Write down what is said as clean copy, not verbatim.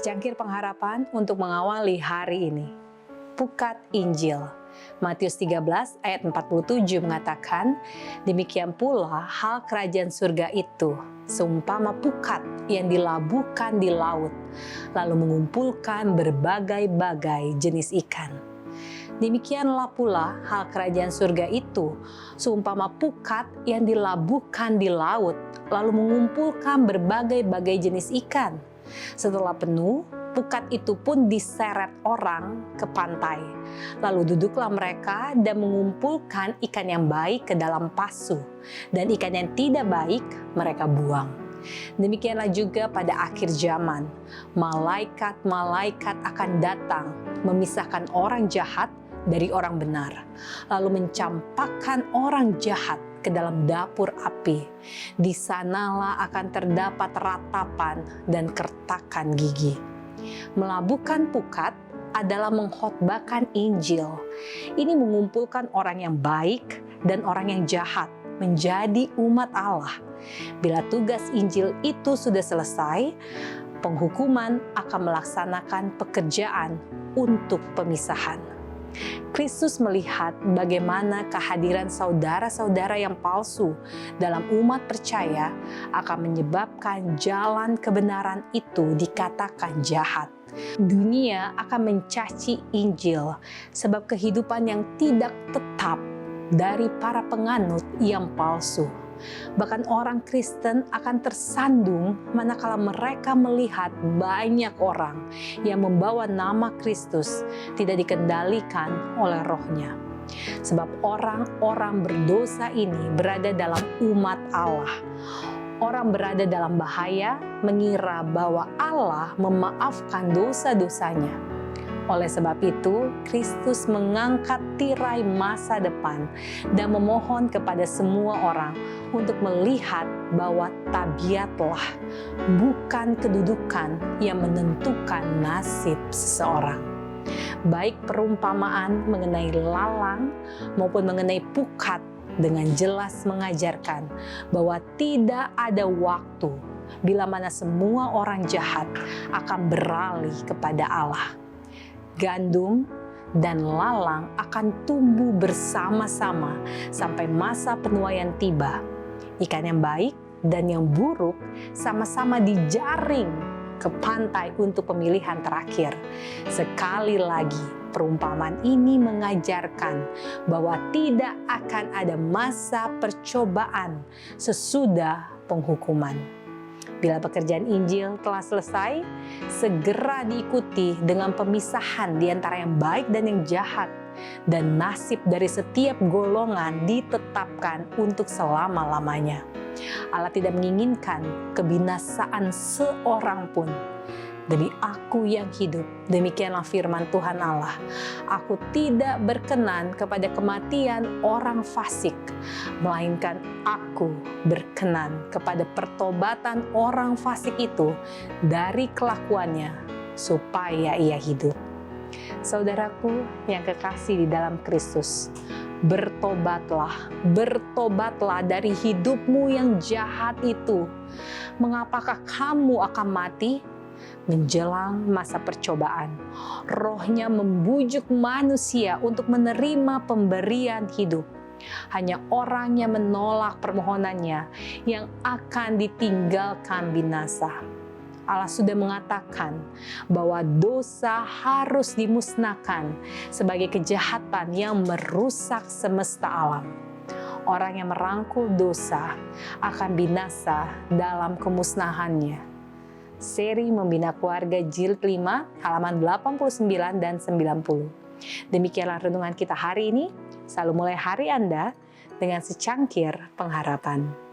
Secangkir pengharapan untuk mengawali hari ini. Pukat Injil. Matius 13 ayat 47 mengatakan, demikian pula hal kerajaan surga itu, seumpama pukat yang dilabuhkan di laut, lalu mengumpulkan berbagai-bagai jenis ikan. Demikianlah pula hal kerajaan surga itu, seumpama pukat yang dilabuhkan di laut, lalu mengumpulkan berbagai-bagai jenis ikan. Setelah penuh, pukat itu pun diseret orang ke pantai. Lalu duduklah mereka dan mengumpulkan ikan yang baik ke dalam pasu, dan ikan yang tidak baik mereka buang. Demikianlah juga pada akhir zaman, malaikat-malaikat akan datang memisahkan orang jahat dari orang benar, lalu mencampakkan orang jahat ke dalam dapur api. Di sanalah akan terdapat ratapan dan kertakan gigi. Melabuhkan pukat adalah mengkhotbahkan Injil. Ini mengumpulkan orang yang baik dan orang yang jahat menjadi umat Allah. Bila tugas Injil itu sudah selesai, penghukuman akan melaksanakan pekerjaan untuk pemisahan. Kristus melihat bagaimana kehadiran saudara-saudara yang palsu dalam umat percaya akan menyebabkan jalan kebenaran itu dikatakan jahat. Dunia akan mencaci Injil sebab kehidupan yang tidak tetap dari para penganut yang palsu. Bahkan orang Kristen akan tersandung manakala mereka melihat banyak orang yang membawa nama Kristus tidak dikendalikan oleh rohnya. Sebab orang-orang berdosa ini berada dalam umat Allah. Orang berada dalam bahaya mengira bahwa Allah memaafkan dosa-dosanya. Oleh sebab itu, Kristus mengangkat tirai masa depan dan memohon kepada semua orang untuk melihat bahwa tabiatlah, bukan kedudukan yang menentukan nasib seseorang. Baik perumpamaan mengenai lalang maupun mengenai pukat dengan jelas mengajarkan bahwa tidak ada waktu bila mana semua orang jahat akan beralih kepada Allah. Gandum dan lalang akan tumbuh bersama-sama sampai masa penuaian tiba. Ikan yang baik dan yang buruk sama-sama dijaring ke pantai untuk pemilihan terakhir. Sekali lagi, perumpamaan ini mengajarkan bahwa tidak akan ada masa percobaan sesudah penghukuman. Bila pekerjaan Injil telah selesai, segera diikuti dengan pemisahan di antara yang baik dan yang jahat, dan nasib dari setiap golongan ditetapkan untuk selama-lamanya. Allah tidak menginginkan kebinasaan seorang pun. Demi aku yang hidup, demikianlah firman Tuhan Allah, aku tidak berkenan kepada kematian orang fasik, melainkan aku berkenan kepada pertobatan orang fasik itu dari kelakuannya, supaya ia hidup. Saudaraku yang kekasih di dalam Kristus, bertobatlah dari hidupmu yang jahat itu. Mengapakah kamu akan mati? Menjelang masa percobaan, rohnya membujuk manusia untuk menerima pemberian hidup. Hanya orang yang menolak permohonannya yang akan ditinggalkan binasa. Allah sudah mengatakan bahwa dosa harus dimusnahkan sebagai kejahatan yang merusak semesta alam. Orang yang merangkul dosa akan binasa dalam kemusnahannya. Seri Membina Keluarga Jilid 5 halaman 89 dan 90. Demikianlah renungan kita hari ini. Selalu mulai hari Anda dengan secangkir pengharapan.